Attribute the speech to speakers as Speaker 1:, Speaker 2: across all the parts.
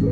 Speaker 1: So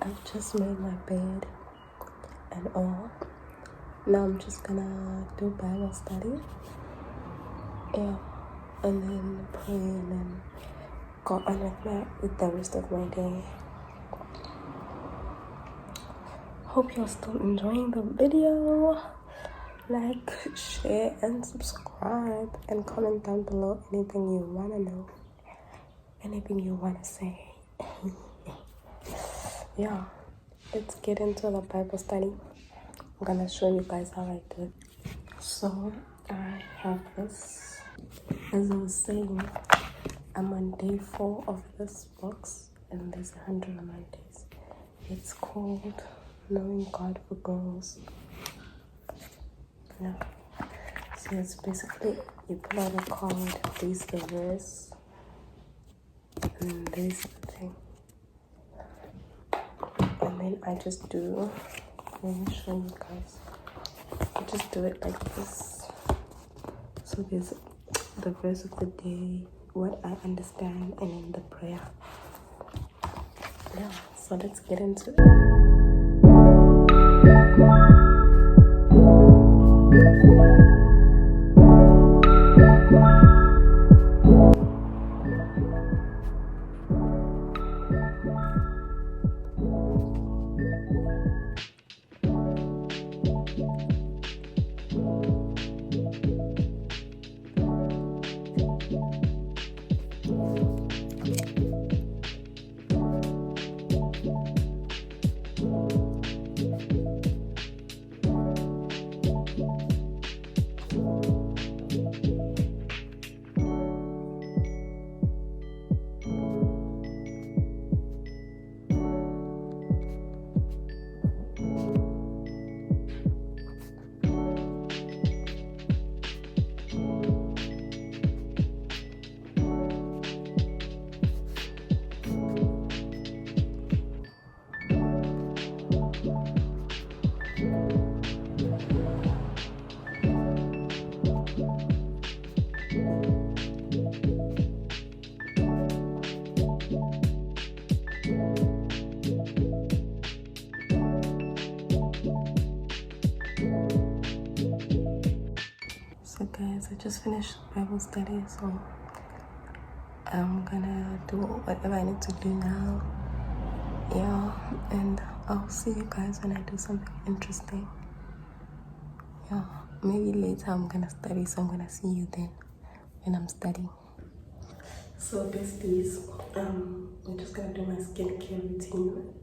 Speaker 1: I've just made my bed and all. Now I'm just gonna do Bible study. Yeah. And then pray and then go on with the rest of my day. Hope you're still enjoying the video. Like, share, and subscribe, and comment down below anything you wanna know, anything you wanna say. Yeah, let's get into the Bible study. I'm gonna show you guys how I do it. So I have this. As I was saying, I'm on day 4 of this box, and there's 101 days. It's called Knowing God for Girls. Yeah. So it's basically you pull out a card, there's the verse, and there's the thing. And then I just do, let me show you guys. I just do it like this. So there's the verse of the day, what I understand, and then the prayer. Yeah, so let's get into it. So guys, I just finished Bible study, so I'm gonna do whatever I need to do now. Yeah, and I'll see you guys when I do something interesting. Yeah, maybe later I'm gonna study, so I'm gonna see you then when I'm studying. So besties, I'm just gonna do my skincare routine.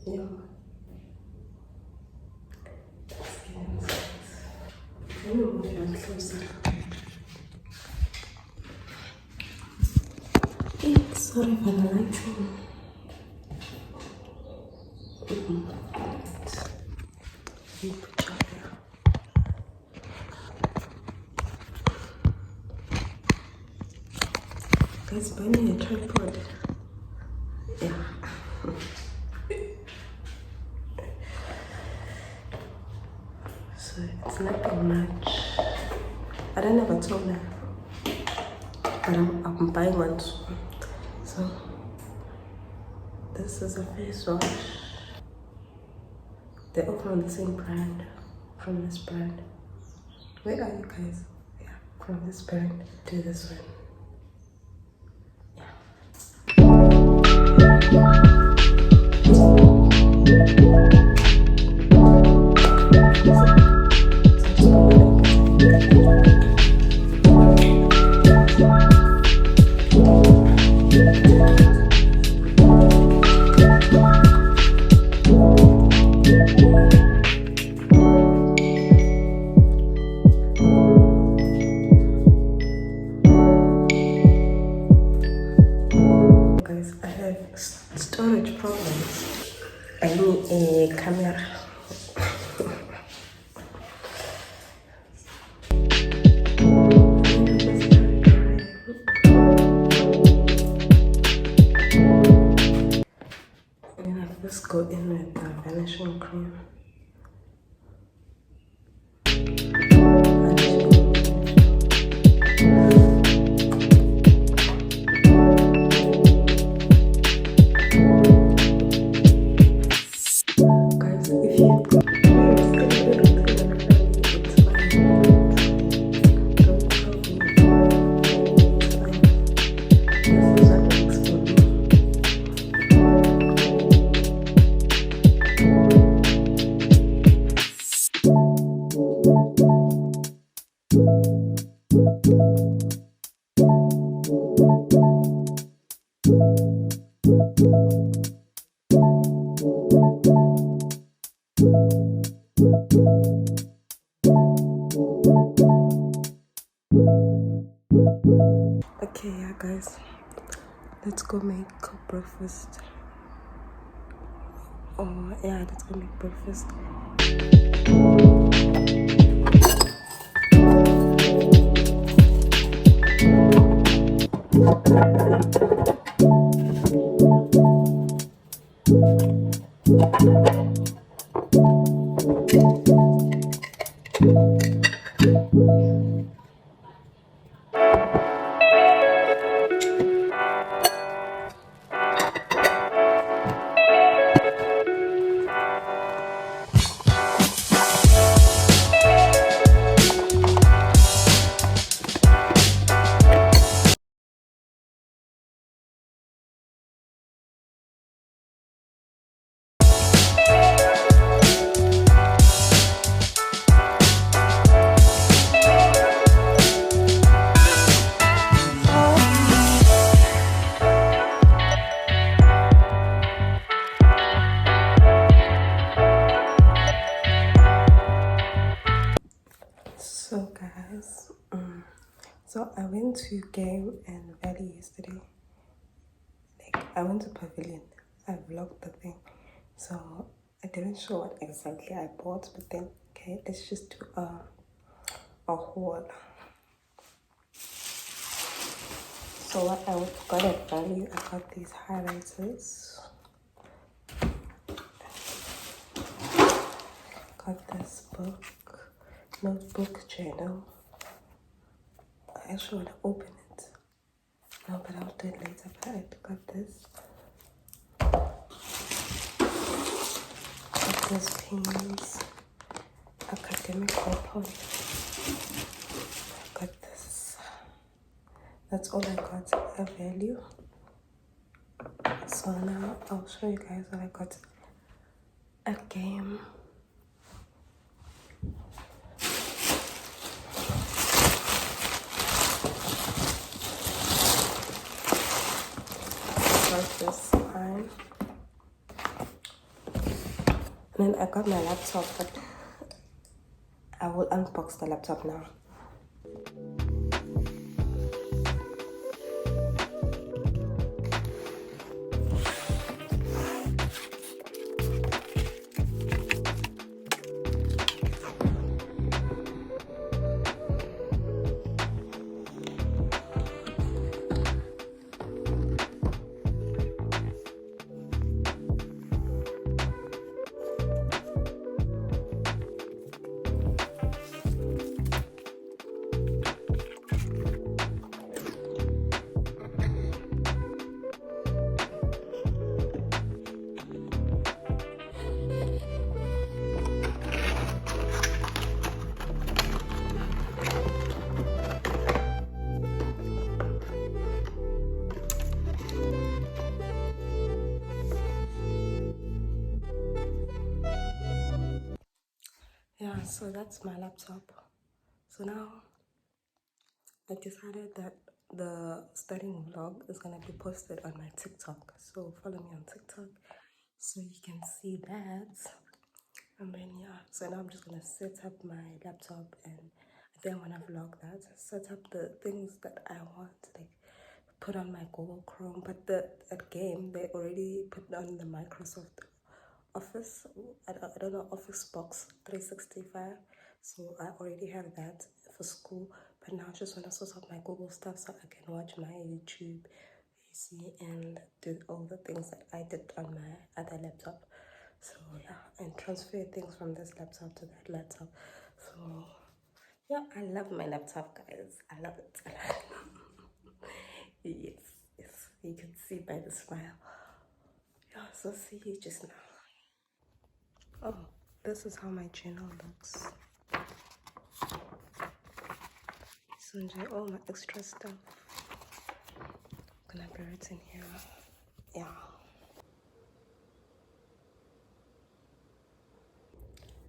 Speaker 1: Yeah. Let's get into it. Let me move you closer. Sorry for the lighting. Guys, buy me a tripod. Yeah. So it's nothing much. I don't have a toner. but I'm buying one soon. So this is a face wash. They're all from the same brand, from this brand. Where are you guys? Yeah, from this brand to this one. Guys, I have storage problems. I need a camera. And I just go in with the vanishing cream. Okay, yeah, guys, let's go make breakfast. Oh, yeah, let's go make breakfast. So guys, so I went to Game and Valley yesterday. Like, I went to Pavilion. I vlogged the thing, so I didn't show what exactly I bought. But then, okay, let's just do a haul. So what I got at Valley, I got these highlighters. Got this notebook journal. I actually want to open it. No, but I'll do it later. But I got this. Got this pins. Academic iPod. Got this. That's all I got at Value. So now I'll show you guys what I got at Game. This time, and then I got my laptop, but I will unbox the laptop now. So that's my laptop. So now I decided that the studying vlog is gonna be posted on my TikTok. So follow me on TikTok so you can see that. And then yeah, so now I'm just gonna set up my laptop and I think I'm gonna vlog that. Set up the things that I want, like put on my Google Chrome. But that game they already put on the Microsoft Office. I don't know, Office Box 365. So I already have that for school. But now I just want to sort out my Google stuff so I can watch my YouTube, you see, and do all the things that I did on my other laptop. So yeah, and transfer things from this laptop to that laptop. So yeah, I love my laptop, guys. I love it. Yes, yes, you can see by the smile. Yeah, so see you just now. Oh, this is how my journal looks. So enjoy all my extra stuff. I'm gonna be written here. Yeah.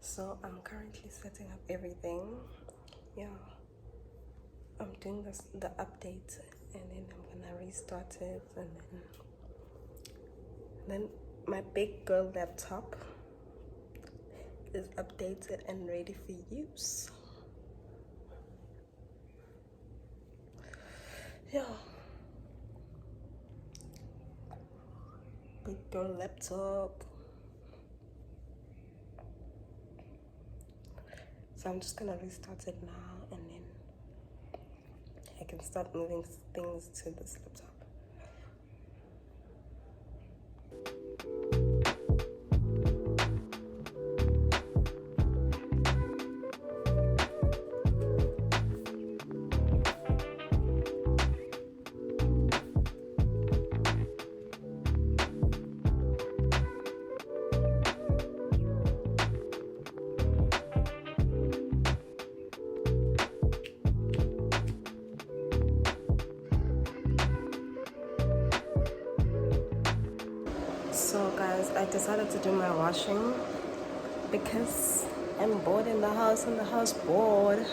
Speaker 1: So I'm currently setting up everything. Yeah. I'm doing the update and then I'm gonna restart it and then my big girl laptop is updated and ready for use. Yeah. Big girl laptop. So I'm just gonna restart it now and then I can start moving things to this laptop. So guys, I decided to do my washing because I'm bored in the house and the house bored.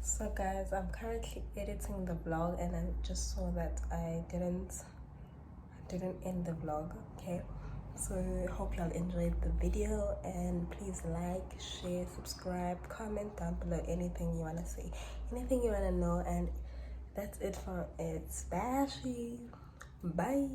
Speaker 1: So guys, I'm currently editing the vlog and I just saw that I didn't end the vlog. Okay, so hope y'all enjoyed the video and please like, share, subscribe, comment down below anything you want to say, anything you want to know. And that's it for Sbashy. Bye.